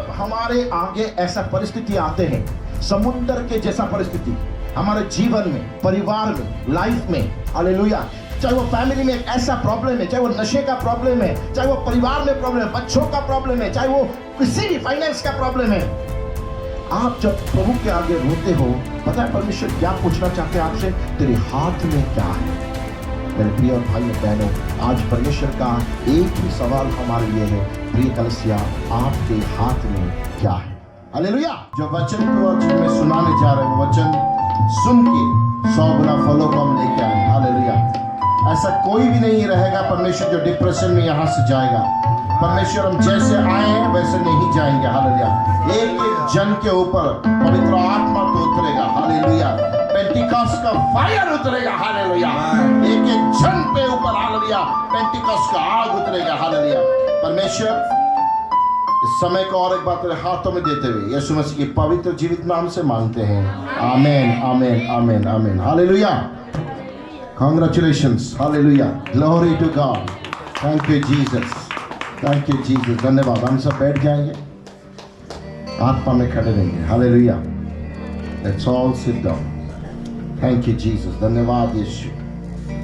जब हमारे आगे ऐसा परिस्थिति आते हैं, समुद्र के जैसा परिस्थिति हमारे जीवन में, परिवार में, लाइफ में, हालेलुया, चाहे वो फैमिली में एक ऐसा प्रॉब्लम है, चाहे वो नशे का प्रॉब्लम है, चाहे वो परिवार में प्रॉब्लम है, बच्चों का प्रॉब्लम है, चाहे वो किसी भी फाइनेंस का प्रॉब्लम है, आप जब प्रभु के आगे रोते हो, पता है परमेश्वर क्या पूछना चाहते हैं आपसे? तेरे हाथ में क्या है? मेरे प्रिय भाई और बहनों, आज परमेश्वर का एक ही सवाल हमारे लिए है, प्रिय कलीसिया, आपके हाथ में क्या है? हालेलुया। जो वचन को आज मैं सुनाने जा रहे हैं, वचन सुन के 100 गुना फलों को हम लेके आए। हालेलुया। ऐसा कोई भी नहीं रहेगा परमेश्वर जो डिप्रेशन में यहाँ से जाएगा। परमेश्वर हम जैसे आए हैं वैसे नहीं जाएंगे। हालेलुया। एक एक जन के ऊपर पवित्र आत्मा तो उतरेगा। हालेलुया। पेंटिकॉस्ट का फायर उतरेगा। हालेलुया। एक एक जन पे ऊपर, हालेलुया, पेंटिकॉस्ट का आग उतरेगा। हालेलुया। परमेश्वर इस समय को और एक बार तेरे हाथों में देते हुए यीशु मसीह की पवित्र जीवित नाम से मांगते हैं। आमीन, आमीन, आमीन, आमीन। Hallelujah. Congratulations. Hallelujah. Glory to God. Thank you Jesus. Thank you Jesus. धन्यवाद। हम सब बैठ जाएंगे, आत्मा में खड़े रहेंगे। Hallelujah. Let's all sit down. Thank you Jesus. धन्यवाद यीशु।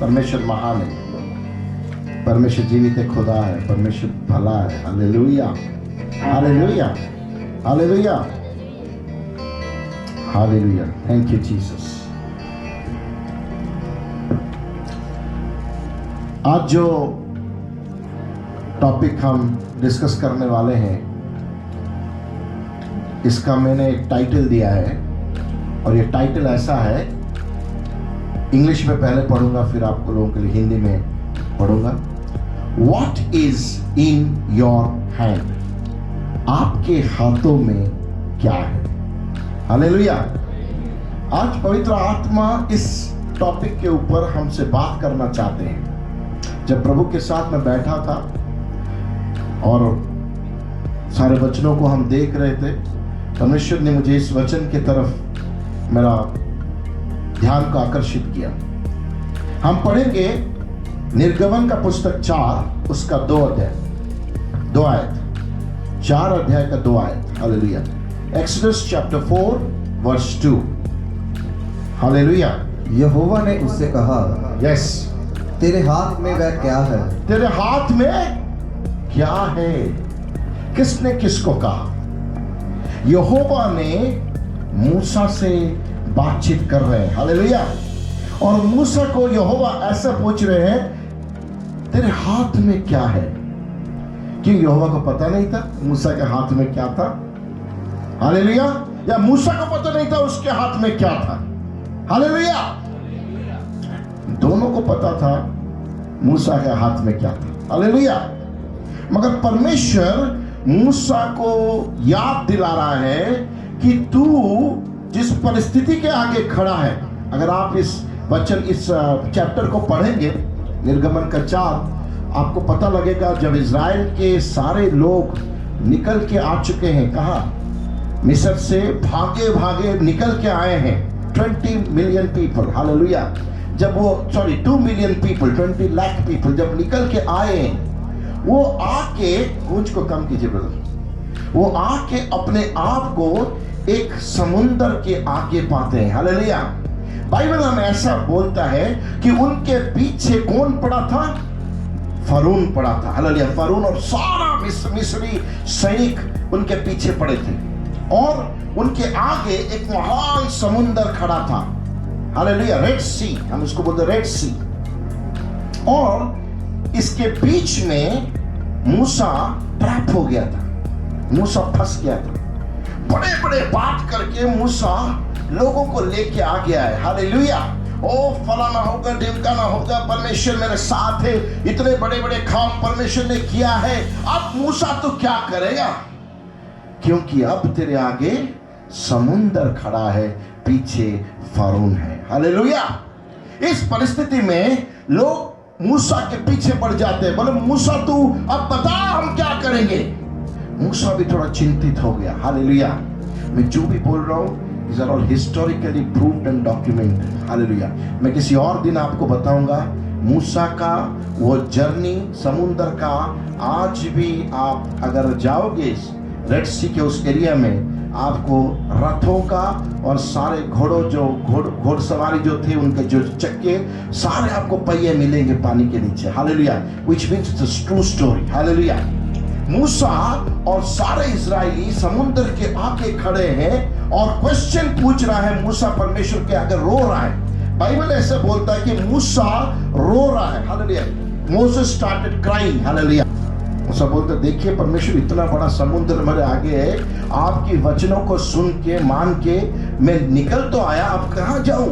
परमेश्वर महान है, परमेश्वर जीवित खुदा है, परमेश्वर भला है। Hallelujah. Hallelujah. Hallelujah. Hallelujah. Thank you Jesus. आज जो टॉपिक हम डिस्कस करने वाले हैं, इसका मैंने एक टाइटल दिया है, और ये टाइटल ऐसा है, इंग्लिश में पहले पढ़ूंगा, फिर आपको लोगों के लिए हिंदी में पढ़ूंगा। What is in your hand? आपके हाथों में क्या है? हालेलुया। आज पवित्र आत्मा इस टॉपिक के ऊपर हमसे बात करना चाहते हैं। जब प्रभु के साथ मैं बैठा था और सारे वचनों को हम देख रहे थे, परमेश्वर ने मुझे इस वचन की तरफ मेरा ध्यान को आकर्षित किया। हम पढ़ेंगे निर्गमन का पुस्तक 4 उसका 2 आयत, 4 अध्याय का 2 आयत। Hallelujah. Exodus chapter 4 verse 2। Hallelujah. यहोवा ने उससे कहा, यस, तेरे हाथ में वह क्या है? तेरे हाथ में क्या है? किसने किसको कहा? यहोवा ने मूसा से बातचीत कर रहे हैं। हालेलुया। और मूसा को यहोवा ऐसा पूछ रहे हैं, तेरे हाथ में क्या है? क्यों यहोवा को पता नहीं था मूसा के हाथ में क्या था? हालेलुया। या मूसा को पता नहीं था उसके हाथ में क्या था? हालेलुया। दोनों को पता था मूसा के हाथ में क्या था। हालेलुया। मगर परमेश्वर मूसा को याद दिला रहा है कि तू जिस परिस्थिति के आगे खड़ा है, अगर आप इस वचन, इस चैप्टर को पढ़ेंगे, निर्गमन का 4, आपको पता लगेगा जब इज़राइल के सारे लोग निकल के आ चुके हैं, कहाँ? मिस्र से भागे भागे निकल के आए हैं। 20 मिलियन पीपल। हालेलुया। जब वो 2 मिलियन पीपल, 20 लाख पीपल जब निकल के आए, वो आके, गूंज को कम कीजिए ब्रदर, वो आके अपने आप को एक समुंदर के आगे पाते हैं। हालेलुया। बाइबल हमें ऐसा बोलता है कि उनके पीछे कौन पड़ा था? फरोन पड़ा था। हालेलुया। फरोन और सारा मिस्री सैनिक उनके पीछे पड़े थे, और उनके आगे एक महान समुंदर खड़ा था। हालेलुया। रेड सी, हम उसको बोलते रेड सी। और इसके बीच में मूसा ट्रैप हो गया था, मूसा फंस गया था। बड़े बड़े बात करके मूसा लोगों को लेके आ गया है। हालेलुया। ओ फलाना होगा, ढिमकाना होगा, परमेश्वर मेरे साथ है, इतने बड़े बड़े काम परमेश्वर ने किया है, अब मूसा तो क्या करेगा? क्योंकि अब तेरे आगे समुंदर खड़ा है, पीछे फरोन है। हालेलुया। इस परिस्थिति में लोग मूसा के पीछे पड़ जाते हैं। बोले मूसा तू अब बता हम क्या करेंगे? मूसा भी थोड़ा चिंतित हो गया। हालेलुया। मैं जो भी बोल रहा हूँ, these are all historically proved and documented. Hallelujah. मैं किसी और दिन आपको बताऊंगा मूसा का वो जर्नी समुंदर का। आज भी आप अगर जाओगे रेड सी के उस एरिया में आपको रथों का और सारे घोड़ों जो घोड़सवारी जो थे उनके जो चक्के सारे आपको पहिए मिलेंगे पानी के नीचे। Hallelujah, which means it's a true story. Hallelujah. मूसा और सारे इजरायली समुद्र के आगे खड़े हैं और क्वेश्चन पूछ रहा है मूसा परमेश्वर के आगे, रो रहा है। बाइबल ऐसे बोलता है कि मूसा रो रहा है। Hallelujah. Moses started crying. Hallelujah. मूसा बोलते, देखिए परमेश्वर इतना बड़ा समुद्र मेरे आगे है, आपकी वचनों को सुन के मान के मैं निकल तो आया, अब कहां जाऊं?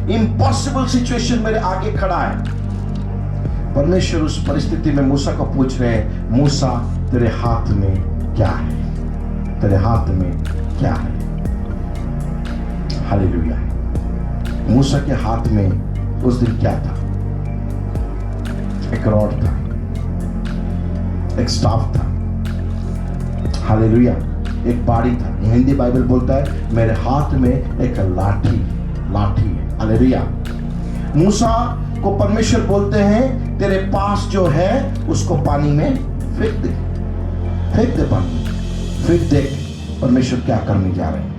इम्पॉसिबल सिचुएशन मेरे आगे खड़ा है। परमेश्वर उस परिस्थिति में मूसा को पूछ रहे हैं, मूसा तेरे हाथ में क्या है? तेरे हाथ में क्या है? हालेलुया। मूसा के हाथ में उस दिन क्या था? एक रॉड था, एक स्टाफ था। हालेलुया। एक बाड़ी था। हिंदी बाइबल बोलता है मेरे हाथ में एक लाठी है। हालेलुया। मूसा को परमेश्वर बोलते हैं तेरे पास जो है उसको पानी में फेंक दे पानी में। फिर देख परमेश्वर क्या करने जा रहे हैं।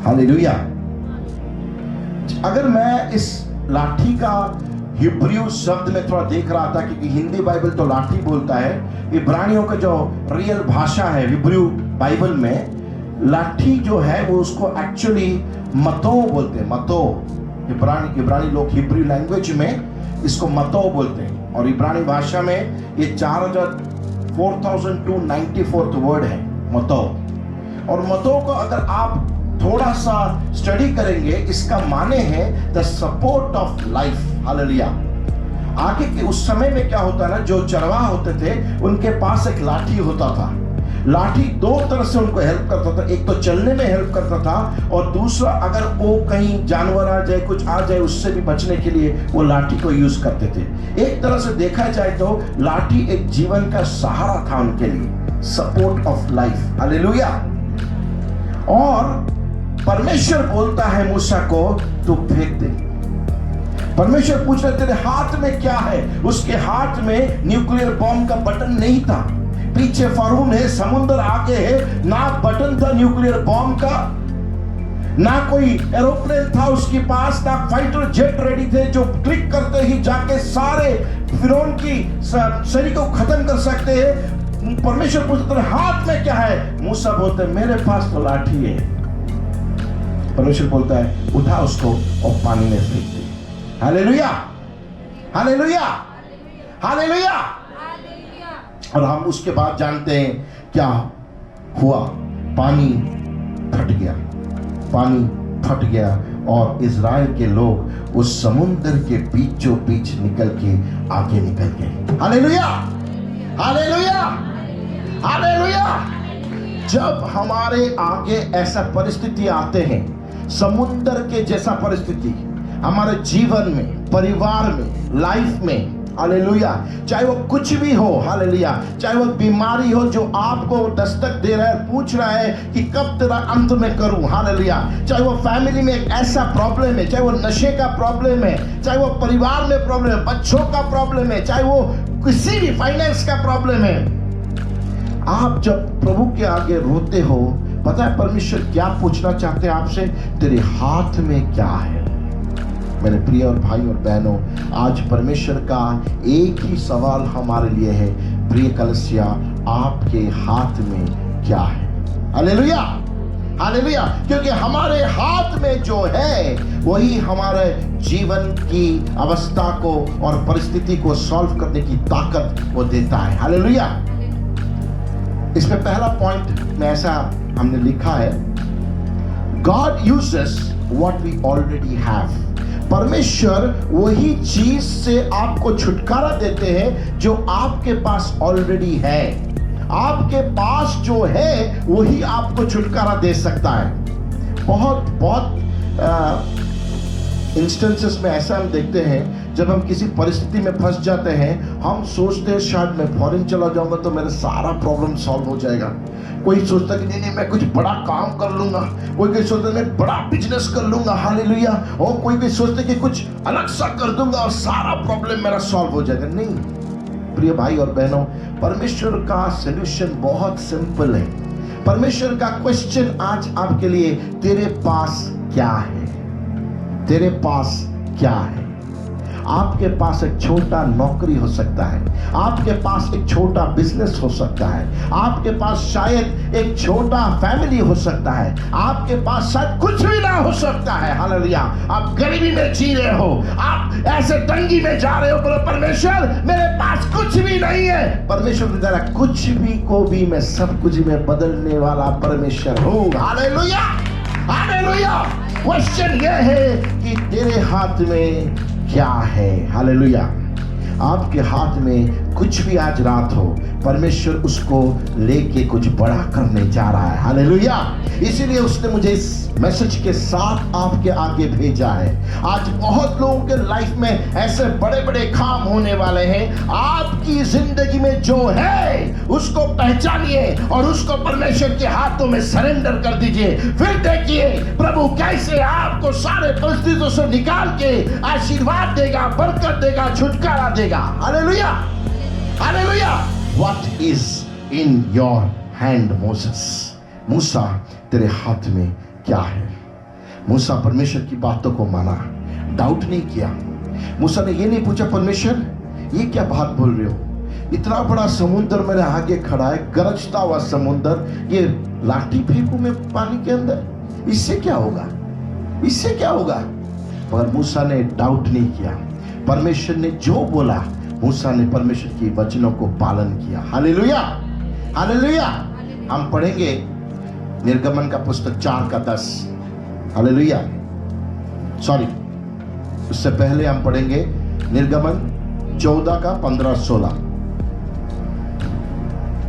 हालेलुया। अगर मैं इस लाठी का हिब्रू शब्द में थोड़ा देख रहा था, क्योंकि हिंदी बाइबल तो लाठी बोलता है, इब्रानियों का जो रियल भाषा है हिब्रू बाइबल में, लाठी जो है वो उसको एक्चुअली मतो बोलते हैं। मतो इब्रानी लोग हिब्रू लैंग्वेज में इसको मतो बोलते हैं, और इब्रानी भाषा में ये 4294th वर्ड है मतो। और मतो को अगर आप थोड़ा सा स्टडी करेंगे, इसका माने है the support of life. Hallelujah. आगे के उस समय में क्या होता है ना, जो चरवाहा होते थे उनके पास एक लाठी होता था। लाठी दो तरह से उनको हेल्प करता था, एक तो चलने में हेल्प करता था, और दूसरा अगर वो कहीं जानवर आ जाए, कुछ आ जाए, उससे भी बचने के लिए वो लाठी को यूज करते थे। एक तरह से देखा जाए तो लाठी एक जीवन का सहारा था उनके लिए, सपोर्ट ऑफ लाइफ। हालेलुया। और परमेश्वर बोलता है मूसा को तू फेंक दे। परमेश्वर पूछ रहे तेरे हाथ में क्या है? उसके हाथ में न्यूक्लियर बॉम्ब का बटन नहीं था। पीछे फरून है, समुद्र आगे है, ना बटन था न्यूक्लियर बॉम्ब का, ना कोई एरोप्लेन था उसके पास, ना फाइटर जेट रेडी थे जो क्लिक करते ही जाके सारे फिरौन की शरीर को खत्म कर सकते हैं। परमेश्वर पूछते तेरे हाथ में क्या है? मूसा बोलते मेरे पास तो लाठी है। परमेश्वर बोलता है उठा उसको और पानी में फेंक दे। Hallelujah, hallelujah, hallelujah. और हम उसके बाद जानते हैं क्या हुआ। पानी फट गया, पानी फट गया, और इजराइल के लोग उस समुद्र के बीचों बीच निकल के आगे निकल गए। Hallelujah, hallelujah, hallelujah. जब हमारे आगे ऐसा परिस्थिति आते हैं, समुद्र के जैसा परिस्थिति हमारे जीवन में, परिवार में, लाइफ में, हालेलुया, चाहे वो कुछ भी हो, हालेलुया, चाहे वो बीमारी हो जो आपको दस्तक दे रहा है, पूछ रहा है कि कब तेरा अंत में करूं, हालेलुया, चाहे वो फैमिली में एक ऐसा प्रॉब्लम है, चाहे वो नशे का प्रॉब्लम है, चाहे वो परिवार में प्रॉब्लम है, बच्चों का प्रॉब्लम है, चाहे वो किसी भी फाइनेंस का प्रॉब्लम है, आप जब प्रभु के आगे रोते हो, पता है परमेश्वर क्या पूछना चाहते हैं आपसे? तेरे हाथ में क्या है? मेरे प्रिय और भाई और बहनों, आज परमेश्वर का एक ही सवाल हमारे लिए है, प्रिय कलीसिया, आपके हाथ में क्या है? Hallelujah, hallelujah. क्योंकि हमारे हाथ में जो है वही हमारे जीवन की अवस्था को और परिस्थिति को सॉल्व करने की ताकत वो देता है। हालेलुया। इसमें पहला पॉइंट में ऐसा हमने लिखा है, God uses what we already have। परमेश्वर वही चीज से आपको छुटकारा देते हैं जो आपके पास ऑलरेडी है। आपके पास जो है वही आपको छुटकारा दे सकता है। बहुत इंस्टेंसेस में ऐसा हम देखते हैं, जब हम किसी परिस्थिति में फंस जाते हैं, हम सोचते हैं शायद मैं फॉरेन चला जाऊंगा तो मेरा सारा प्रॉब्लम सॉल्व हो जाएगा। कोई सोचता कि नहीं मैं कुछ बड़ा काम कर लूंगा, कोई सोचता मैं बड़ा बिजनेस कर लूंगा, हालेलुया, और कोई सोचता कि कुछ अलग सा कर दूंगा और सारा प्रॉब्लम मेरा सॉल्व हो जाएगा। नहीं, प्रिय भाई और बहनों, परमेश्वर का सॉल्यूशन बहुत सिंपल है। परमेश्वर का क्वेश्चन आज आपके लिए, तेरे पास क्या है? तेरे पास क्या है? आपके पास एक छोटा नौकरी हो सकता है, आपके पास एक छोटा बिजनेस हो सकता है, आपके पास शायद एक छोटा फैमिली हो सकता है, आपके पास शायद कुछ भी ना हो सकता है। हालेलुया। आप गरीबी में जी रहे हो, आप ऐसे तंगी में जा रहे हो, बोलो परमेश्वर मेरे पास कुछ भी नहीं है। परमेश्वर ने कहा कुछ भी को भी मैं सब कुछ में बदलने वाला परमेश्वर हूँ। Hallelujah, hallelujah. क्वेश्चन यह है कि तेरे हाथ में क्या है? हालेलुया। आपके हाथ में कुछ भी आज रात हो, परमेश्वर उसको लेके कुछ बड़ा करने जा रहा है। हालेलुया। इसीलिए उसने मुझे इस मैसेज के साथ आपके आगे भेजा है। आज बहुत लोगों के लाइफ में ऐसे बड़े बड़े काम होने वाले हैं। आपकी जिंदगी में जो है उसको पहचानिए और उसको परमेश्वर के हाथों में सरेंडर कर दीजिए। फिर देखिए प्रभु कैसे आपको सारे परिस्थितियों से निकाल के आशीर्वाद देगा, बरकत देगा, छुटकारा देगा। Hallelujah, hallelujah. What is in your hand, Moses? मूसा, तेरे हाथ में क्या है? मूसा परमेश्वर की बातों को माना, डाउट नहीं किया। मूसा ने ये नहीं पूछा परमेश्वर ये क्या बात बोल रहे हो? इतना बड़ा समुद्र मेरे आगे खड़ा है, गरजता हुआ समुद्र, ये लाठी फेंकूं मैं पानी के अंदर, इससे क्या होगा? इससे क्या होगा? मगर मूसा ने डाउट नहीं किया। परमेश्वर ने जो बोला, मूसा ने परमेश्वर की वचनों को पालन किया। Hallelujah, hallelujah. हम पढ़ेंगे निर्गमन का पुस्तक 4:10। हालेलुया। सॉरी, उससे पहले हम पढ़ेंगे निर्गमन 14:15-16।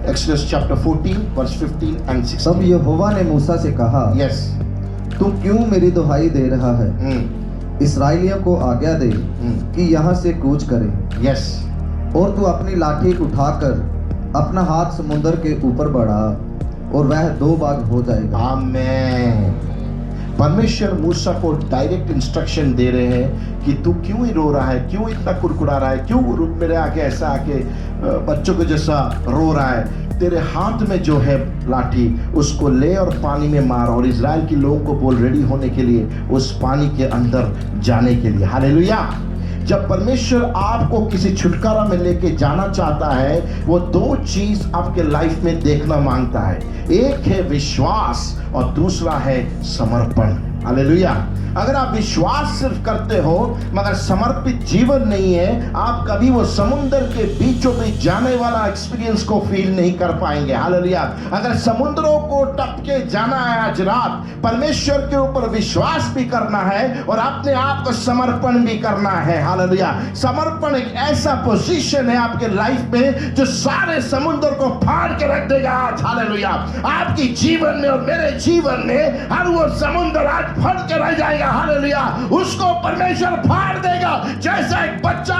Exodus chapter 14 verse 15 and 16। तब यहोवा ने मूसा से कहा, यस, तू क्यों मेरी दुहाई दे रहा है? इसराइलियों को आज्ञा दे कि यहाँ से कूच करें। यस। और तू अपनी लाठी उठाकर अपना हाथ समुद्र के ऊपर बढ़ा और वह 2 भाग हो जाएगा। आमीन। परमेश्वर मूसा को डायरेक्ट इंस्ट्रक्शन दे रहे हैं कि तू क्यों ही रो रहा है, क्यों इतना कुड़कुड़ा रहा है, क्यों मेरे आके ऐसा आके बच्चों के जैसा रो रहा है? तेरे हाथ में जो है लाठी, उसको ले और पानी में मार, और इजराइल के लोगों को बोल रेडी होने के लिए उस पानी के अंदर जाने के लिए। हालेलुया। जब परमेश्वर आपको किसी छुटकारा में लेके जाना चाहता है, वो 2 चीज आपके लाइफ में देखना मांगता है। एक है विश्वास और दूसरा है समर्पण। हालेलुया। अगर आप विश्वास सिर्फ करते हो मगर समर्पित जीवन नहीं है, आप कभी वो समुद्र के बीचों बीच जाने वाला एक्सपीरियंस को फील नहीं कर पाएंगे। हालेलुया। अगर समुद्रों को टप के जाना है आज रात, परमेश्वर के ऊपर विश्वास भी करना है और अपने आप को समर्पण भी करना है। हालेलुया। समर्पण एक ऐसा पोजीशन है आपके लाइफ में जो सारे समुद्र को फाड़ के रख देगा आज। हालेलुया। आपकी जीवन में और मेरे जीवन में हर वो समुद्र आज फट के रह जाएगा। हालेलुया। उसको परमेश्वर फाड़ देगा। जैसा एक बच्चा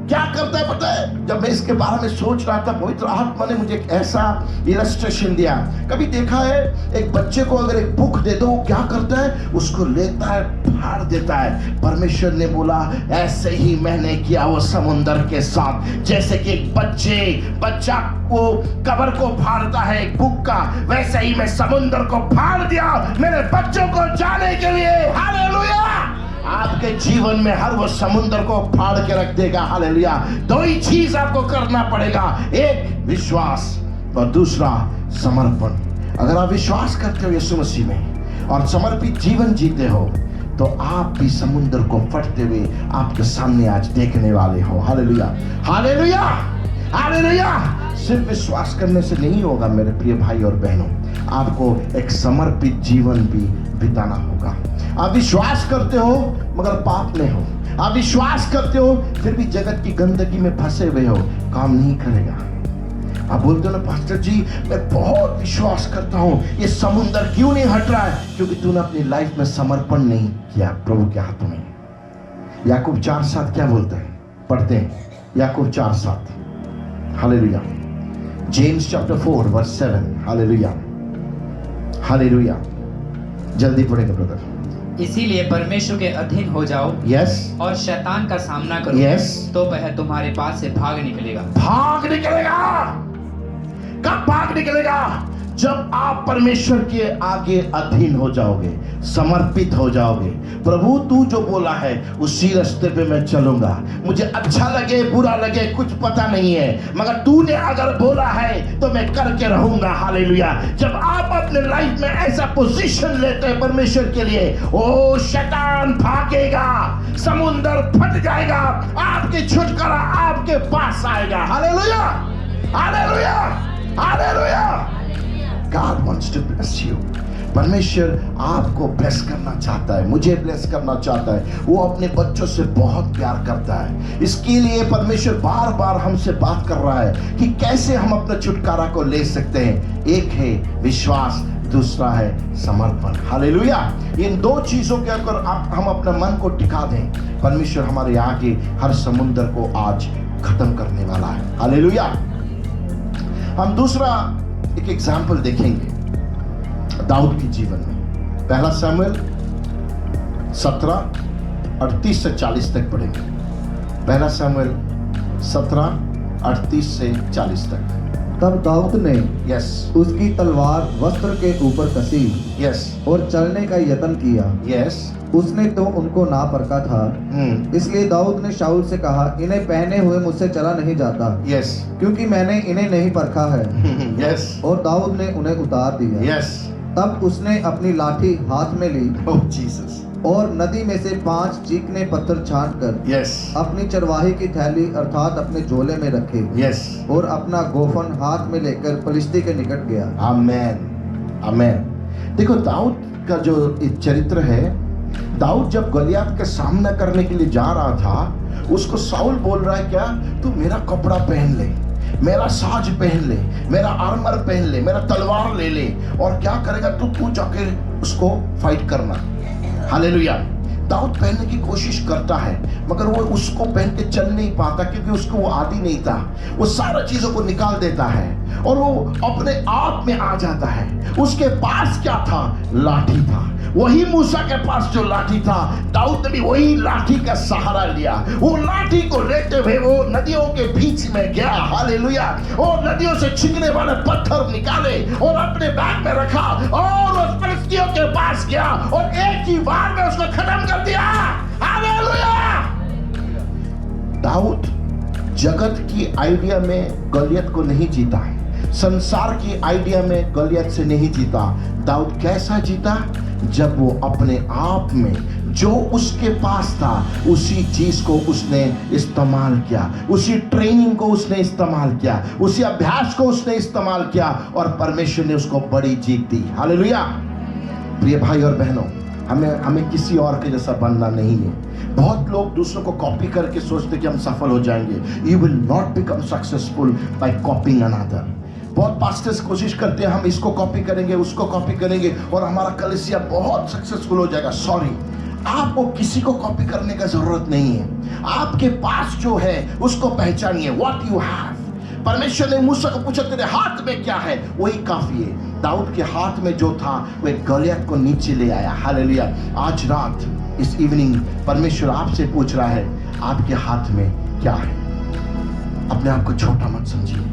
क्या करता है पता है? जब मैं इसके बारे में सोच रहा था, पवित्र आत्मा ने मुझे एक ऐसा इलस्ट्रेशन दिया। कभी देखा है एक बच्चे को अगर एक बुक दे दो, क्या करता है? उसको लेता है, फाड़ देता है। परमेश्वर ने बोला ऐसे ही मैंने किया वो समुद्र के साथ। जैसे कि एक बच्चा को कबर को फाड़ता है एक बुक का, वैसे ही मैं समुद्र को फाड़ दिया मेरे बच्चों को जाने के लिए। हालेलुया। आपके जीवन में हर वो समुद्र को फाड़ के रख देगा। हालेलुया। 2 ही चीज आपको करना पड़ेगा, एक विश्वास और दूसरा समर्पण। अगर आप विश्वास करते हो यीशु मसीह में और समर्पित जीवन जीते हो, तो आप भी समुद्र को फटते हुए आपके सामने आज देखने वाले हो। Hallelujah, hallelujah, hallelujah. सिर्फ विश्वास करने से नहीं होगा मेरे प्रिय भाई और बहनों, आपको एक समर्पित जीवन भी बिताना होगा। आप विश्वास करते हो मगर पाप में हो, आप विश्वास करते हो फिर भी जगत की गंदगी में फंसे हुए हो, काम नहीं करेगा। आप बोलते हो ना पास्टर जी मैं बहुत विश्वास करता हूं, ये समुद्र क्यों नहीं हट रहा है? क्योंकि तूने अपनी लाइफ में समर्पण नहीं किया प्रभु के हाथों में। याकूब 4:7 क्या बोलते हैं? पढ़ते हैं याकूब 4:7। Hallelujah. James chapter 4 verse 7। Hallelujah, hallelujah. जल्दी पढ़ेंगे ब्रदर। इसीलिए परमेश्वर के अधीन हो जाओ यस और शैतान का सामना करो। यस तो वह तुम्हारे पास से भाग निकलेगा। भाग निकलेगा। कब भाग निकलेगा? जब आप परमेश्वर के आगे अधीन हो जाओगे, समर्पित हो जाओगे। प्रभु तू जो बोला है उसी रास्ते पे मैं चलूंगा, मुझे अच्छा लगे बुरा लगे कुछ पता नहीं है, मगर तूने अगर बोला है तो मैं करके रहूंगा। हालेलुया। जब आप अपने लाइफ में ऐसा पोजीशन लेते हैं परमेश्वर के लिए, ओ शैतान भागेगा, समुंदर फट जाएगा, आपकी छुटकारा आपके पास आएगा। Hallelujah, hallelujah, hallelujah. God wants to bless you. परमेश्वर आपको ब्लेस करना चाहता है, मुझे ब्लेस करना चाहता है। वो अपने बच्चों से बहुत प्यार करता है। इसके लिए परमेश्वर बार बार हमसे बात कर रहा है कि कैसे हम अपने छुटकारा को ले सकते हैं। एक है विश्वास, दूसरा है समर्पण। हालेलुया। इन दो चीजों के अगर हम अपने मन को टिका दें, परमेश्वर हमारे आगे हर समुंदर को आज खत्म करने वाला है। हालेलुया। हम दूसरा एक एग्जाम्पल देखेंगे दाऊद के जीवन में। पहला शमूएल 17:38 से 40 तक पढ़ेंगे। पहला शमूएल 17:38 से 40 तक। तब दाऊद ने यस उसकी तलवार वस्त्र के ऊपर कसी यस और चलने का यत्न किया। यस उसने तो उनको ना परखा था, इसलिए दाऊद ने शाऊल से कहा, इन्हें पहने हुए मुझसे चला नहीं जाता, यस क्योंकि मैंने इन्हें नहीं परखा है। यस और दाऊद ने उन्हें उतार दिया। यस तब उसने अपनी लाठी हाथ में ली ओह जीसस। और नदी में से 5 चीकने पत्थर छांटकर यस अपनी चरवाही की थैली अर्थात अपने झोले में रखे यस और अपना गोफन हाथ में लेकर फलिश्ती के निकट गया। आमेन, आमेन। देखो दाऊद का जो चरित्र है, दाऊद जब गलियात का सामना करने के लिए जा रहा था, उसको साउल बोल रहा है क्या, तू मेरा कपड़ा पहन ले, मेरा साज पहन ले, मेरा आर्मर पहन ले, मेरा तलवार ले ले, और क्या करेगा तू जाके उसको फाइट करना। हालेलुया। दाऊद पहनने की कोशिश करता है, मगर वो उसको पहन के चल नहीं पाता, क्योंकि उसको वो आदी नहीं था। वो सारा चीजों को निकाल देता है और वो अपने आप में आ जाता है। उसके पास क्या था? लाठी था। वही मूसा के पास जो लाठी था, दाऊद ने भी वही लाठी का सहारा लिया। वो लाठी को लेते हुए वो नदियों के बीच में गया। हालेलुया। और नदियों से छिकने वाले पत्थर निकाले और अपने बैग में रखा और उस फिलिस्तियों के पास गया और एक ही बार में उसको खत्म कर दिया। हालेलुया। दाऊद जगत की आइडिया में गलियत को नहीं जीता है, संसार की आइडिया में गलियत से नहीं जीता। दाऊद कैसा जीता? जब वो अपने आप में जो उसके पास था उसी चीज को उसने इस्तेमाल किया, उसी ट्रेनिंग को उसने इस्तेमाल किया, उसी अभ्यास को उसने इस्तेमाल किया और परमेश्वर ने उसको बड़ी जीत दी। हालेलुया। प्रिय भाई और बहनों, हमें किसी और के जैसा बनना नहीं है। बहुत लोग दूसरों को कॉपी करके सोचते कि हम सफल हो जाएंगे। You will not become successful by copying another. बहुत पास्टर्स कोशिश करते हैं हम इसको कॉपी करेंगे, उसको कॉपी करेंगे और हमारा कलीसिया बहुत सक्सेसफुल हो जाएगा। सॉरी, आपको किसी को कॉपी करने का जरूरत नहीं है। आपके पास जो है उसको पहचानिए। What you have. परमेश्वर ने मूसा को पूछा, तेरे हाथ में क्या है? वही काफी है। दाऊद के हाथ में जो था वह गलियत को नीचे ले आया। हालेलुया। आज रात इस इवनिंग परमेश्वर आपसे पूछ रहा है, आपके हाथ में क्या है? अपने आप को छोटा मत समझिए।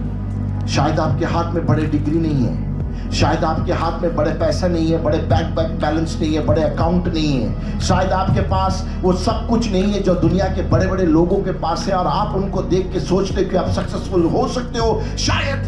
शायद आपके हाथ में बड़े डिग्री नहीं है, शायद आपके हाथ में बड़े पैसा नहीं है, बड़े बैंक बैलेंस नहीं है, बड़े अकाउंट नहीं है, शायद आपके पास वो सब कुछ नहीं है जो दुनिया के बड़े बड़े लोगों के पास है और आप उनको देख के सोचते कि आप सक्सेसफुल हो सकते हो। शायद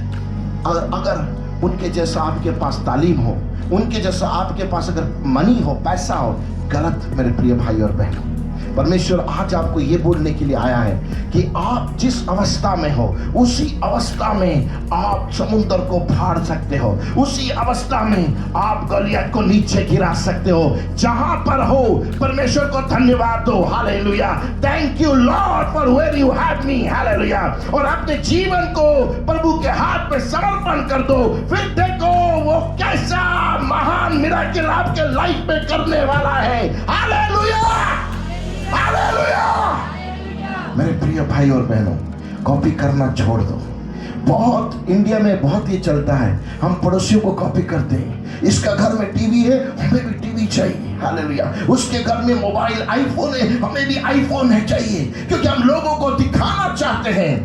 अगर उनके जैसा आपके पास तालीम हो, उनके जैसा आपके पास अगर मनी हो, पैसा हो। गलत मेरे प्रिय भाई और बहनों। परमेश्वर आज आपको ये बोलने के लिए आया है कि आप जिस अवस्था में हो उसी अवस्था में आप समुद्र को फाड़ सकते हो, उसी अवस्था में आप गलियत को नीचे गिरा सकते हो। जहां पर हो परमेश्वर को धन्यवाद दो। Hallelujah. Thank you Lord for where you have me. Hallelujah. और अपने जीवन को प्रभु के हाथ में समर्पण कर दो। फिर देखो वो कैसा महान मिराकिल आपके लाइफ में करने वाला है। Hallelujah, hallelujah. मेरे प्रिय भाई और बहनों, कॉपी करना छोड़ दो। बहुत इंडिया में बहुत ये चलता है, हम पड़ोसियों को कॉपी करते हैं। इसका घर में टीवी है, हमें भी टीवी चाहिए, हालेलुया। उसके घर में मोबाइल आईफोन है, हमें भी आईफोन है चाहिए, क्योंकि हम लोगों को दिखाना चाहते हैं।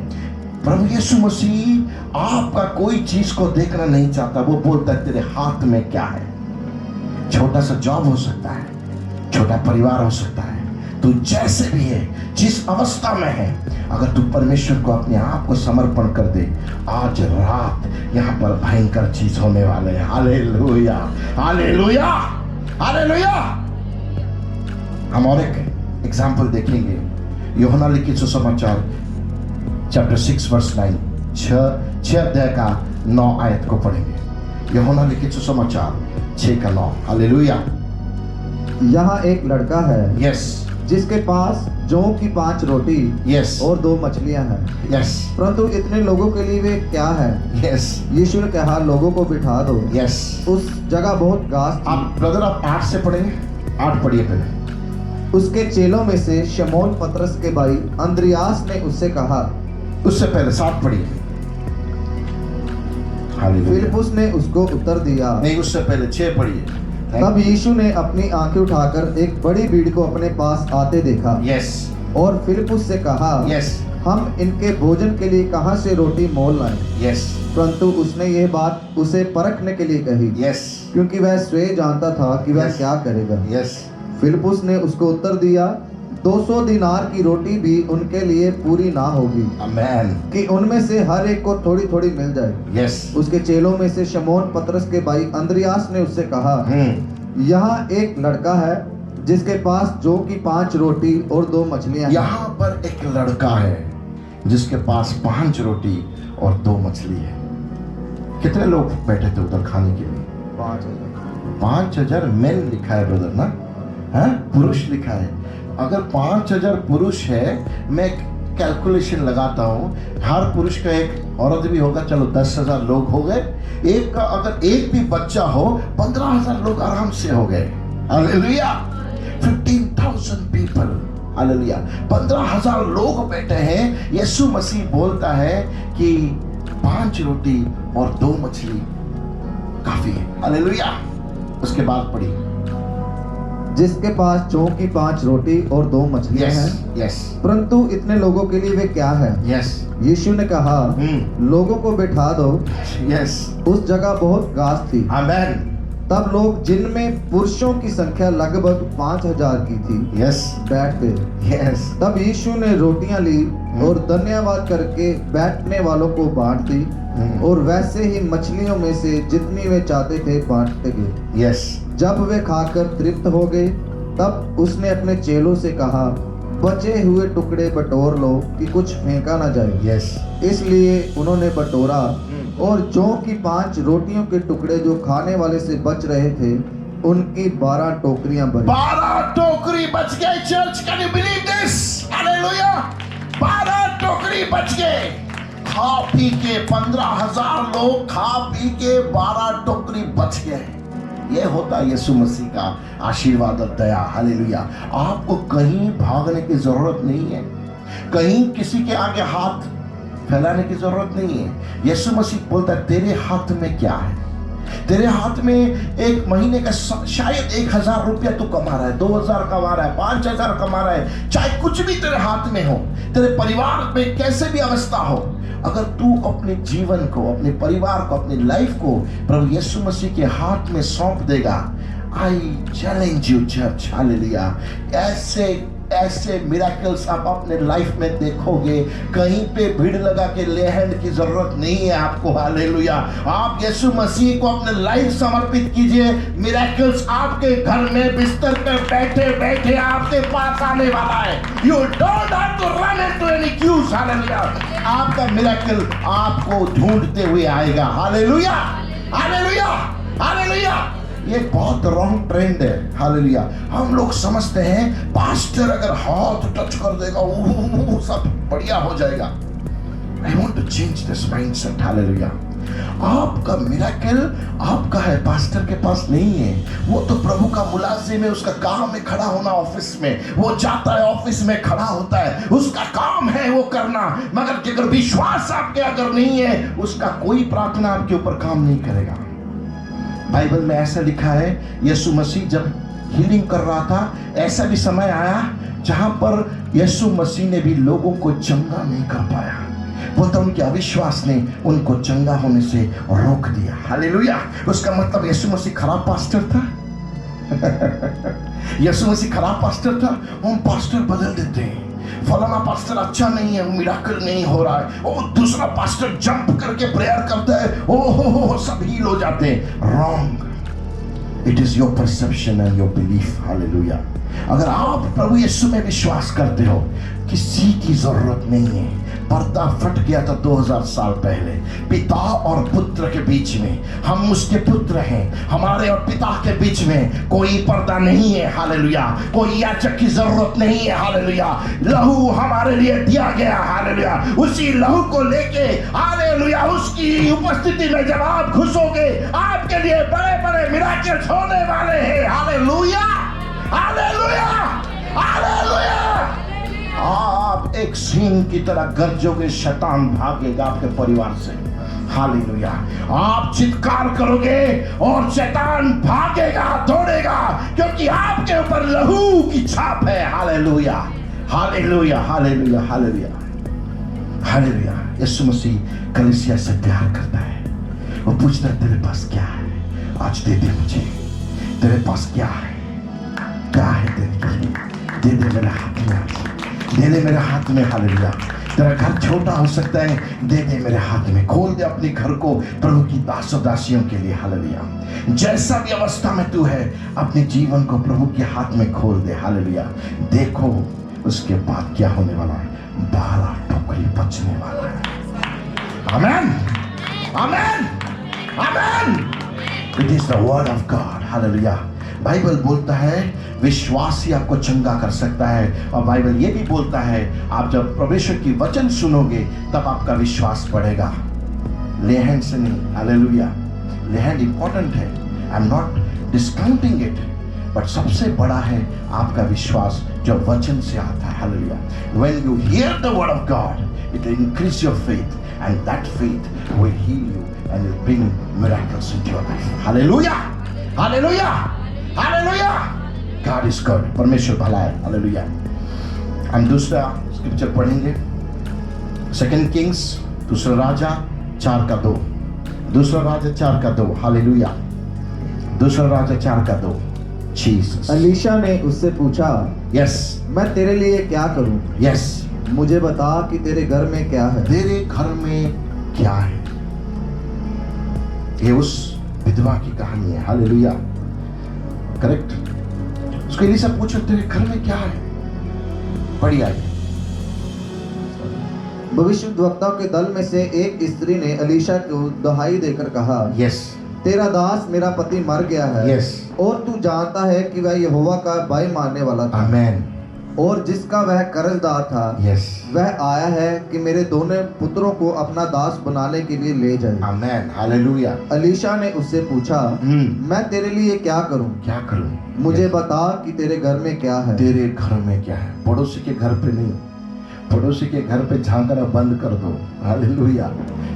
प्रभु यीशु मसीह आपका कोई चीज को देखना नहीं चाहता। वो बोलता है तेरे हाथ में क्या है। छोटा सा जॉब हो सकता है, छोटा परिवार हो सकता है, तू जैसे भी है, जिस अवस्था में है, अगर तू परमेश्वर को अपने आप को समर्पण कर दे, आज रात यहाँ पर भयंकर चीज होने वाले हैं। Hallelujah, hallelujah, hallelujah. हम और एक एग्जाम्पल देखेंगे, यूहन्ना लिखित सुसमाचार चैप्टर 6 वर्स 9, 6 अध्याय का 9 आयत को पढ़ेंगे। यूहन्ना लिखित सुसमाचार 6 का 9। हालेलुया। यहाँ एक लड़का है यस, जिसके पास जौ की 5 रोटी यस, और 2 मछलियां हैं, यस, परंतु इतने लोगों के लिए वे क्या है? यस, यीशु ने कहा, लोगों को बिठा दो। यस। उस जगह बहुत घास थी। आप ब्रदर आप 8 से पढ़ेंगे, 8 पढ़िए पहले। उसके चेलों में से शमौन पतरस के भाई अंद्रियास ने उससे कहा। उससे पहले 7 पढ़िए। हालेलुया। फिलिप्पुस ने उसको उत्तर दिया। नहीं, उससे पहले 6 पढ़िए। तब यीशु ने अपनी आंखें उठाकर एक बड़ी भीड़ को अपने पास आते देखा यस, और फिलिप्पुस से कहा, यस, हम इनके भोजन के लिए कहाँ से रोटी मोल लाएं? यस, परंतु उसने यह बात उसे परखने के लिए कही, यस, क्योंकि वह स्वयं जानता था कि वह Yes. क्या करेगा। यस। फिलिप्पुस ने उसको उत्तर दिया, 200 दिनार की रोटी भी उनके लिए पूरी ना होगी, आमेन। कि उनमें से हर एक को थोड़ी थोड़ी मिल जाए। यस। उसके चेलों में से शमौन पतरस के भाई अंद्रियास ने उससे कहा, यहाँ एक लड़का है जिसके पास जौ की 5 रोटी और 2 मछलियां हैं। यहाँ पर एक लड़का है जिसके पास 5 रोटी और 2 मछली है। कितने लोग बैठे थे उधर खाने के लिए? 5,000 मेन लिखा है ब्रदर ना, हाँ, पुरुष लिखा है। अगर 5,000 पुरुष है, मैं कैलकुलेशन लगाता हूँ, हर पुरुष का एक औरत भी होगा, चलो 10,000 लोग हो गए। एक का अगर एक भी बच्चा हो, 15,000 लोग आराम से हो गए। हालेलुया। 15,000 people, hallelujah. 15,000 लोग बैठे हैं। यीशु मसीह बोलता है कि 5 रोटी और 2 मछली काफी है। हालेलुया। उसके बाद पढ़ी, जिसके पास जौ की 5 रोटी और 2 मछलियां यस, हैं, यस, परंतु इतने लोगों के लिए वे क्या है? यस, यीशु ने कहा, लोगों को बिठा दो। यस, उस जगह बहुत घास थी। आमेन। तब लोग, जिनमें पुरुषों की संख्या लगभग 5,000 की थी, यस, बैठ गए। यस, तब यीशु ने रोटियां ली और धन्यवाद करके बैठने वालों को बांट दी, और वैसे ही मछलियों में से जितनी वे चाहते थे बांटते गए। यस। जब वे खाकर तृप्त हो गए, तब उसने अपने चेलों से कहा, बचे हुए टुकड़े बटोर लो कि कुछ फेंका ना जाए। यस। इसलिए उन्होंने बटोरा, और जौ की 5 रोटियों के टुकड़े जो खाने वाले से बच रहे थे, उनकी 12 टोकरियां भरी। 12 टोकरी बच गए। Church, can you believe this? Hallelujah. 12 टोकरी बच गए। खा पी के 15,000 लोग खा पी के 12 टोकरी बच गए। ये होता यीशु मसीह का आशीर्वाद और दया। हालेलुया। आपको कहीं भागने की जरूरत नहीं है, कहीं किसी के आगे हाथ फैलाने की जरूरत नहीं है। यीशु मसीह बोलता है, तेरे हाथ में क्या है? तेरे हाथ में एक महीने का शायद 1,000 रुपया तू कमा रहा है, 2,000 कमा रहा है, 5,000 कमा रहा है, चाहे कुछ भी तेरे हाथ में हो, तेरे परिवार में कैसे भी अवस्था हो, अगर तू अपने जीवन को, अपने परिवार को, अपनी लाइफ को प्रभु यीशु मसीह के हाथ में सौंप देगा, I challenge you church, hallelujah, ऐसे मिरेकल्स आप अपने लाइफ में देखोगे। कहीं पे भीड़ लगा के ले हैंड की जरूरत नहीं है आपको। हालेलुया। आप यीशु मसीह को अपने लाइफ समर्पित कीजिए, मिरेकल्स आपके घर में बिस्तर पे बैठे बैठे आपके पास आने वाला है। You don't have to run into any queues. Hallelujah. आपका मिरेकल आपको ढूंढते हुए आएगा। Hallelujah, hallelujah, hallelujah. ये बहुत रॉन्ग ट्रेंड है। हालेलुया। हम लोग समझते हैं पास्टर अगर हाथ टच कर देगा वो सब बढ़िया हो जाएगा। I want to change this mindset. Hallelujah. आपका मिरेकल आपका है, पास्टर के पास नहीं है। वो तो प्रभु का मुलाजिम है, उसका काम है खड़ा होना ऑफिस में, वो जाता है ऑफिस में खड़ा होता है, उसका काम है वो करना। मगर अगर विश्वास आपके अगर नहीं है, उसका कोई प्रार्थना आपके ऊपर काम नहीं करेगा। बाइबल में ऐसा लिखा है, यीशु मसीह जब हीलिंग कर रहा था, ऐसा भी समय आया जहां पर यीशु मसीह ने भी लोगों को चंगा नहीं कर पाया। बोलता उनके अविश्वास ने उनको चंगा होने से रोक दिया। हालेलुया। उसका मतलब यीशु मसीह खराब पास्टर था। यीशु मसीह खराब पास्टर था। हम पास्टर बदल देते हैं, फलाना पास्टर अच्छा नहीं है, मिराकल नहीं हो रहा है, वो दूसरा पास्टर जंप करके प्रेयर करता है, ओ सब हील हो जाते हैं। Wrong. It is your perception and your belief. Hallelujah. अगर आप प्रभु यीशु में विश्वास करते हो, किसी की जरूरत नहीं है। पर्दा फट गया था 2000 साल पहले पिता और पुत्र के बीच में। हम उसके पुत्र हैं, हमारे और पिता के बीच में कोई पर्दा नहीं है। हालेलुया। कोई याचक की जरूरत नहीं है। हालेलुया। लहू हमारे लिए दिया गया। हालेलुया। उसी लहू को लेके, हालेलुया, उसकी उपस्थिति में जब आप घुसोगे, आपके लिए बड़े बड़े मिराकल्स होने वाले हैं। Hallelujah, hallelujah, hallelujah. आप एक सिंह की तरह गरजोगे, शैतान भागेगा आपके परिवार से। हालेलुया। आप चित्कार करोगे और शैतान भागेगा, दौड़ेगा, क्योंकि आपके ऊपर लहू की छाप है। Hallelujah, hallelujah, hallelujah, hallelujah, hallelujah. यीशु मसीह कलीसिया से प्यार करता है। वो पूछता है, तेरे पास क्या है? आज दे दे मुझे। तेरे पास क्या है? क्या है तेरे? दे दे मेरे हाथ में, दे दे मेरे हाथ में। हालेलुया। तेरा घर छोटा हो सकता है, दे दे मेरे हाथ में। खोल दे अपने घर को प्रभु की दासों दासियों के लिए। हालेलुया। जैसा भी अवस्था में तू है, अपने जीवन को प्रभु के हाथ में खोल दे। हालेलुया। देखो उसके बाद क्या होने वाला है। 12 टोकरी बचने वाला है। Amen, amen, amen. It is the word of God. Hallelujah. Bible बोलता है विश्वास ही आपको चंगा कर सकता है। और बाइबल ये भी बोलता है, आप जब परमेश्वर की वचन सुनोगे तब आपका विश्वास बढ़ेगा, लेहन से नहीं। हालेलुया। लेहन इंपॉर्टेंट है, I am not discounting it, but सबसे बड़ा है आपका विश्वास जो वचन से आता है। Hallelujah. When you here the word of God, it will increase your faith, and that faith will heal you and will bring miracles into your life. Hallelujah, hallelujah, hallelujah. God is good. परमेश्वर भला है। Hallelujah. हम दूसरा scripture पढ़ेंगे, 2 Kings, दूसरा राजा 4:2, दूसरा राजा 4:2। Hallelujah. दूसरा राजा 4:2। Jesus. Alisha ने उससे पूछा, Yes. मैं तेरे लिए क्या करूं? Yes. मुझे बता कि तेरे घर में क्या है। तेरे घर में क्या है? ये उस विधवा की कहानी है। हालेलुया। करेक्ट। उसको एलीशा पूछो, तेरे घर में क्या है? पढ़ी आगे। भविष्यद्वक्ताओं के दल में से एक स्त्री ने अलीशा को दुहाई देकर कहा, यस, तेरा दास मेरा पति मर गया है। यस। और तू जानता है कि वह यहोवा का भय मानने वाला था। आमेन। और जिसका वह कर्जदार था, यस, वह आया है कि मेरे दोनों पुत्रों को अपना दास बनाने के लिए ले जाए। आमेन। हालेलुया। अलीशा ने उससे पूछा, मैं तेरे लिए क्या करूं? क्या करूं? मुझे बता कि तेरे घर में क्या है। तेरे घर में क्या है? पड़ोसी के घर पे नहीं, पड़ोसी के घर पे झांकना बंद कर दो। हालेलुया।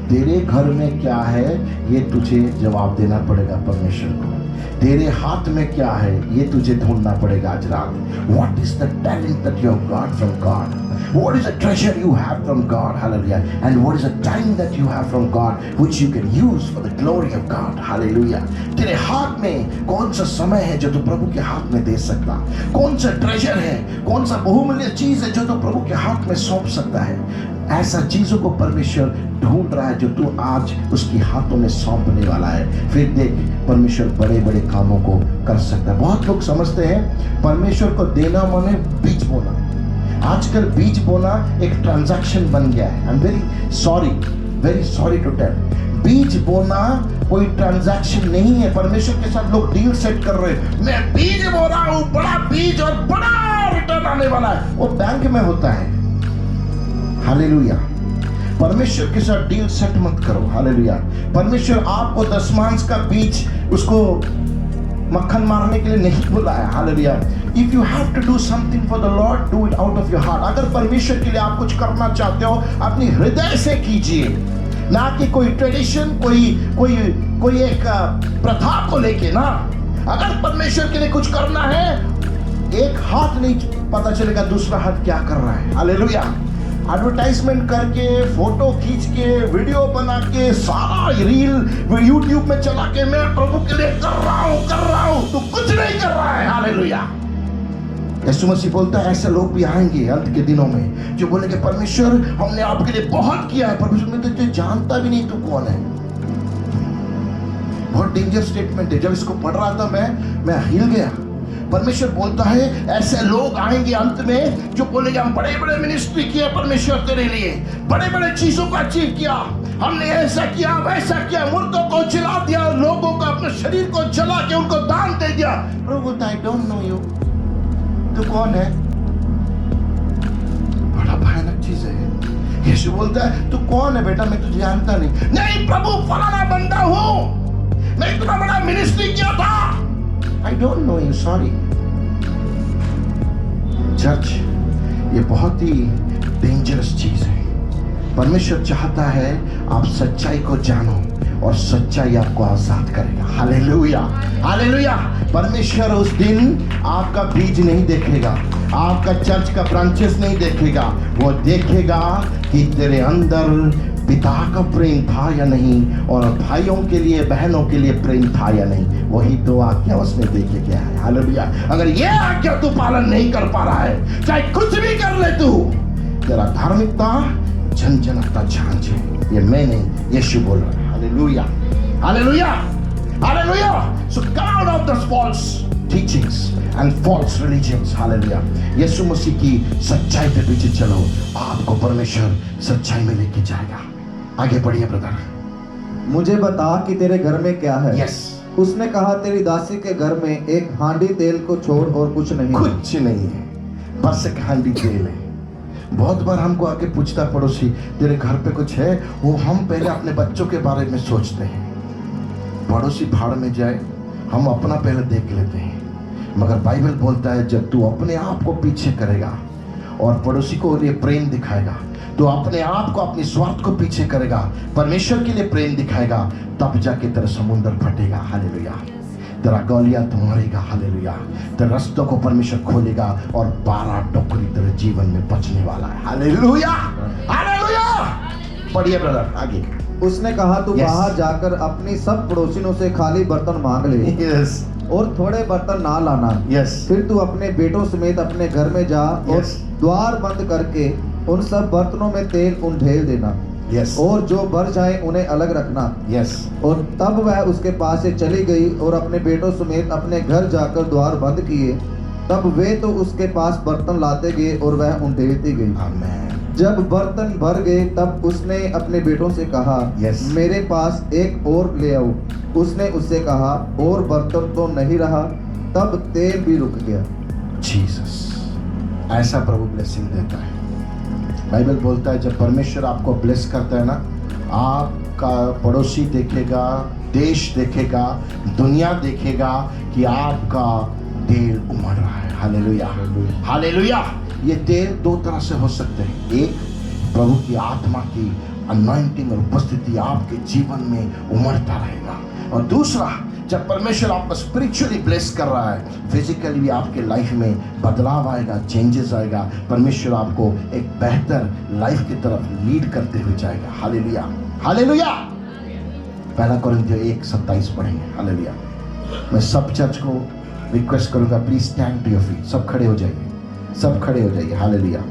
तेरे घर में क्या है, ये तुझे जवाब देना पड़ेगा परमेश्वर को। तेरे हाथ में क्या है, ये तुझे ढूंढना पड़ेगा आज रात। What is the talent that you have got from God? What is the treasure you have from God? Hallelujah. And what is the time that you have from God which you can use for the glory of God? Hallelujah. तेरे हाथ में कौन सा समय है जो तू प्रभु के हाथ में दे सकता? कौन सा ट्रेजर है, कौन सा बहुमूल्य चीज है जो तू प्रभु के हाथ में सौंप सकता है? ऐसा चीजों को परमेश्वर ढूंढ रहा है जो तू आज उसके हाथों में सौंपने वाला है। फिर देख, परमेश्वर बड़े बड़े कामों को कर सकता है। बहुत लोग समझते हैं परमेश्वर को देना माने बीज बोना। आजकल बीज बोना एक ट्रांजैक्शन बन गया है। I am very sorry to tell, बीज बोना कोई ट्रांजैक्शन नहीं है। परमेश्वर के साथ लोग डील सेट कर रहे हैं, मैं बीज बो रहा हूं, बड़ा बीज और बड़ा रिटर्न आने वाला है। वो बैंक में होता है। हालेलुया। परमेश्वर के साथ डील सेट मत करो। हालेलुया। परमेश्वर आपको दशमांश का बीज उसको मक्खन मारने के लिए नहीं बुलाया। Hallelujah. If you have to do something for the Lord, do it out of your heart. अगर परमेश्वर के लिए आप कुछ करना चाहते हो, अपनी हृदय से कीजिए, ना कि कोई ट्रेडिशन, कोई एक प्रथा को लेके ना। अगर परमेश्वर के लिए कुछ करना है, एक हाथ नहीं पता चलेगा दूसरा हाथ क्या कर रहा है। हालेलुया। एडवर्टाइजमेंट करके, फोटो खींच के, वीडियो बना के, सारा रील यूट्यूब में चला के मैं प्रभु के लिए कर रहा हूं, तू कुछ नहीं कर रहा है। हालेलुया। यीशु मसीह बोलता है ऐसे लोग भी आएंगे अंत के दिनों में जो बोलेंगे परमेश्वर हमने आपके लिए बहुत किया है, परमेश्वर मैं तुझे जानता भी नहीं, तू कौन है। बहुत डेंजर स्टेटमेंट है। जब इसको पढ़ रहा था मैं हिल गया। परमेश्वर बोलता है ऐसे लोग आएंगे अंत में जो बोलेंगे हम बड़े बड़े मिनिस्ट्री किया परमेश्वर तेरे लिए, बड़े बड़े चीजों को अचीव किया, हमने ऐसा किया वैसा किया, मुर्दों को जला दिया, लोगों को अपने शरीर को जला के उनको दान दे दिया। प्रभु बोलता है आई डोंट नो यू, तू कौन है। बड़ा भयानक चीज है। यीशु बोलता है तू कौन है बेटा, मैं तुझे जानता नहीं प्रभु फलाना बंदा हूं, मैं इतना बड़ा मिनिस्ट्री किया था। I don't know you, sorry. Church, ये बहुत ही डेंजरस चीज है। परमेश्वर चाहता है आप सच्चाई को जानो और सच्चाई आपको आजाद करेगा। Hallelujah, hallelujah. परमेश्वर उस दिन आपका बीज नहीं देखेगा, आपका चर्च का ब्रांचेस नहीं देखेगा, वो देखेगा कि तेरे अंदर पिता का प्रेम था या नहीं और भाइयों के लिए बहनों के लिए प्रेम था या नहीं। वही दो आज्ञा उसने देखे गया है। हालेलुया। अगर ये आज्ञा तू पालन नहीं कर पा रहा है, चाहे कुछ भी कर ले तू, तेरा धार्मिकता झंझनाता झांझ है। ये मैं नहीं, यीशु बोल रहा है। Hallelujah, hallelujah, hallelujah. So come out of this false teachings and false religions. Hallelujah. यीशु मसीह की सच्चाई पे पीछे चलो, आपको परमेश्वर सच्चाई में लेके जाएगा। आगे बढ़िए ब्रदर। मुझे बता कि तेरे घर में क्या है। यस। उसने कहा तेरी दासी के घर में एक हांडी तेल को छोड़ और कुछ नहीं। कुछ नहीं है, बस एक हांडी तेल है। बहुत बार हमको आके पूछता पड़ोसी तेरे घर पे कुछ है, वो हम पहले अपने बच्चों के बारे में सोचते हैं। पड़ोसी भाड़ में जाए, हम अपना पहले देख लेते हैं। मगर बाइबल बोलता है जब तू अपने आप को पीछे करेगा और पड़ोसी को लिए प्रेम दिखाएगा, तो अपने आप को अपनी स्वार्थ को पीछे करेगा, परमेश्वर के लिए प्रेम दिखाएगा, तब जाके तेरा समुद्र फटेगा। हालेलुया। तेरा गौलियत मरेगा। हालेलुया। तेरे रास्तों को परमेश्वर खोलेगा और 12 टोकरी तेरे जीवन में बचने वाला है। Hallelujah, hallelujah. पढ़िए ब्रदर आगे। उसने कहा तू Yes. बाहर जाकर अपनी सब पड़ोसियों से खाली बर्तन मांग ले यस, और थोड़े बर्तन ना लाना। यस, फिर तू अपने बेटों समेत अपने घर में जा और Yes. द्वार बंद करके उन सब बर्तनों में तेल ढेल देना यस, और जो भर जाए उन्हें अलग रखना। यस। और तब वह उसके पास से चली गई और अपने बेटों समेत अपने घर जाकर द्वार बंद किए। तब वे तो उसके पास बर्तन लाते गए और वह ढेलती गई। आमीन। जब बर्तन भर गए तब उसने अपने बेटों से कहा Yes. मेरे पास एक और ले आओ। उसने उससे कहा और बर्तन तो नहीं रहा। तब तेल भी रुक गया। जीसस, ऐसा प्रभु ब्लेसिंग देता है। बाइबल बोलता है जब परमेश्वर आपको ब्लेस करता है ना, आपका पड़ोसी देखेगा, देश देखेगा, दुनिया देखेगा कि आपका तेल उमड़ रहा है। Hallelujah, hallelujah. ये तेल दो तरह से हो सकते हैं। एक, प्रभु की आत्मा की अनॉइंटिंग और उपस्थिति आपके जीवन में उमड़ता रहेगा। और दूसरा, जब परमेश्वर आपको स्पिरिचुअली ब्लेस कर रहा है, फिजिकली भी आपके लाइफ में बदलाव आएगा, चेंजेस आएगा। परमेश्वर आपको एक बेहतर लाइफ की तरफ लीड करते हुए जाएगा। Hallelujah, hallelujah. पहला कोरिन्थियों 1:27 पढ़ेंगे। हालेलुया। मैं सब चर्च को रिक्वेस्ट करूंगा, please stand to your feet. सब खड़े हो जाइए, सब खड़े हो जाइए। हालेलुया।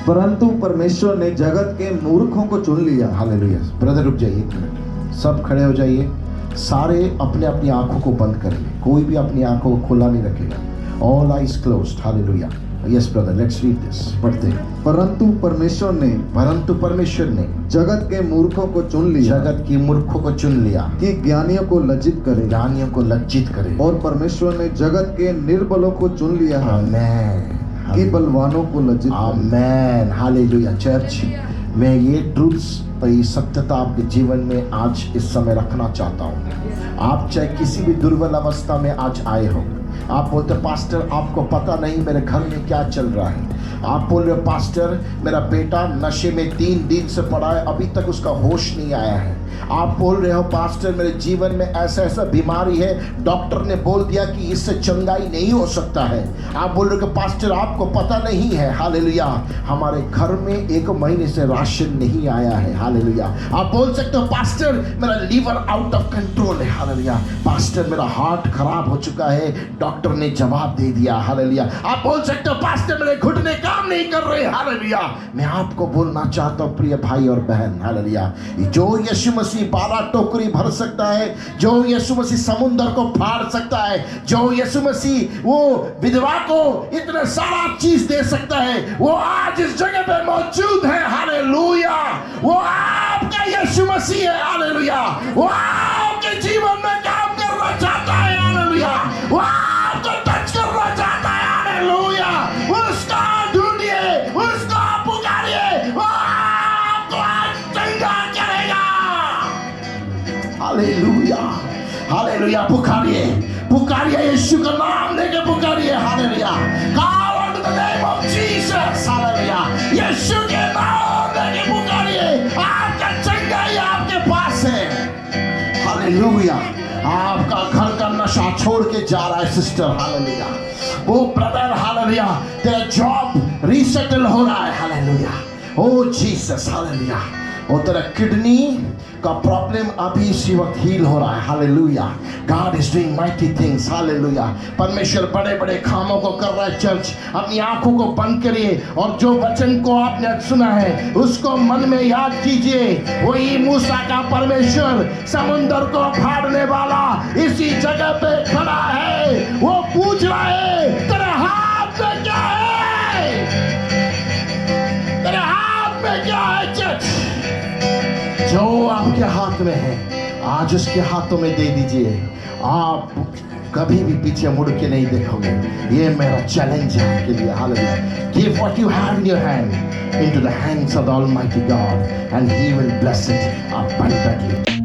परंतु परमेश्वर ने जगत के मूर्खों को चुन लिया। हालेलुया। ब्रदर रुक जाइए एक मिनट, सब खड़े हो जाइए। सारे अपने अपनी आंखों को बंद करेंगे, कोई भी अपनी आंखों को खुला नहीं रखेगा। All eyes closed. Hallelujah. Yes brother, let's read this. पढ़ते हैं। परंतु परमेश्वर ने जगत के मूर्खों को चुन लिया, जगत की मूर्खों को चुन लिया कि ज्ञानियों को लज्जित करे। ज्ञानियों को लज्जित करे। और परमेश्वर ने जगत के निर्बलों को चुन लिया है आमेन, कि बलवानों को लज्जित करे। आमेन, हालेलुया। चर्च, मैं ये ट्रूथ्स ये सत्यता आपके जीवन में आज इस समय रखना चाहता हूँ। आप चाहे किसी भी दुर्बल अवस्था में आज आए हो, आप बोलते पास्टर आपको पता नहीं मेरे घर में क्या चल रहा है। आप बोल रहे हो पास्टर मेरा बेटा नशे में 3 दिन से पड़ा है, अभी तक उसका होश नहीं आया है। आप बोल रहे हो पास्टर मेरे जीवन में ऐसा ऐसा बीमारी है, डॉक्टर ने बोल दिया कि इससे चंगाई नहीं हो सकता है। आप बोल रहे हो कि पास्टर आपको पता नहीं है, हालेलुया, हमारे घर में 1 महीने से राशन नहीं आया है, हालेलुया। आप बोल सकते हो पास्टर मेरा लीवर आउट ऑफ कंट्रोल है, हालेलुया। पास्टर मेरा हार्ट खराब हो चुका है, डॉक्टर ने जवाब दे दिया, हालेलुया। आप बोल सकते हो पास्टर मेरे घुटने काम नहीं कर रहे, हालेलुया। मैं आपको बोलना चाहता हूँ प्रिय भाई और बहन, हालेलुया, जो यीशु मसीह 12 टोकरी भर सकता है, जो यीशु मसीह समुद्र को फाड़ सकता है, जो यीशु मसीह वो विधवा को इतना सारा चीज दे सकता है, वो आज इस जगह पे मौजूद है, हालेलुया। वो आपका यीशु मसीह है, हालेलुया। वो आपके जीवन में काम करना चाहता है, हालेलुया। वो आपको टच करना चाहता है, हालेलुया। उसका ढूंढिए, उसका पुकारिए, वो आपको आज चंगा करेगा, हालेलुया, हालेलुया। पुकारिए, पुकारिए, यीशु का नाम लेके पुकारिए, hallelujah. Call on the name of Jesus, hallelujah. यीशु के नाम लेके पुकारिए, आपका चंगाई आपके पास है, हालेलुया। आपका घर का नशा छोड़ के जा रहा है सिस्टर, हालेलुया। वो ब्रदर, हालेलुया, तेरा जॉब रीसेटल हो रहा है, हालेलुया। ओ जीसस, हालेलुया। और तेरा किडनी का प्रॉब्लम अभी इसी वक्त हील हो रहा है, hallelujah. God is doing mighty things, hallelujah. परमेश्वर बड़े बड़े कामों को कर रहा है। चर्च अपनी आंखों को बंद करिए और जो वचन को आपने सुना है उसको मन में याद कीजिए। वही मूसा का परमेश्वर समुद्र को फाड़ने वाला इसी जगह पे खड़ा है। वो पूछ रहा है तेरे हाथ में क्या है, तेरे हाथ में क्या है। चर्च जो आपके हाथ में है आज उसके हाथों में दे दीजिए। आप कभी भी पीछे मुड़ के नहीं देखोगे। ये मेरा चैलेंज है आपके लिए, hallelujah. Give what you have in your hand into the hands of the Almighty God and He will bless it abundantly.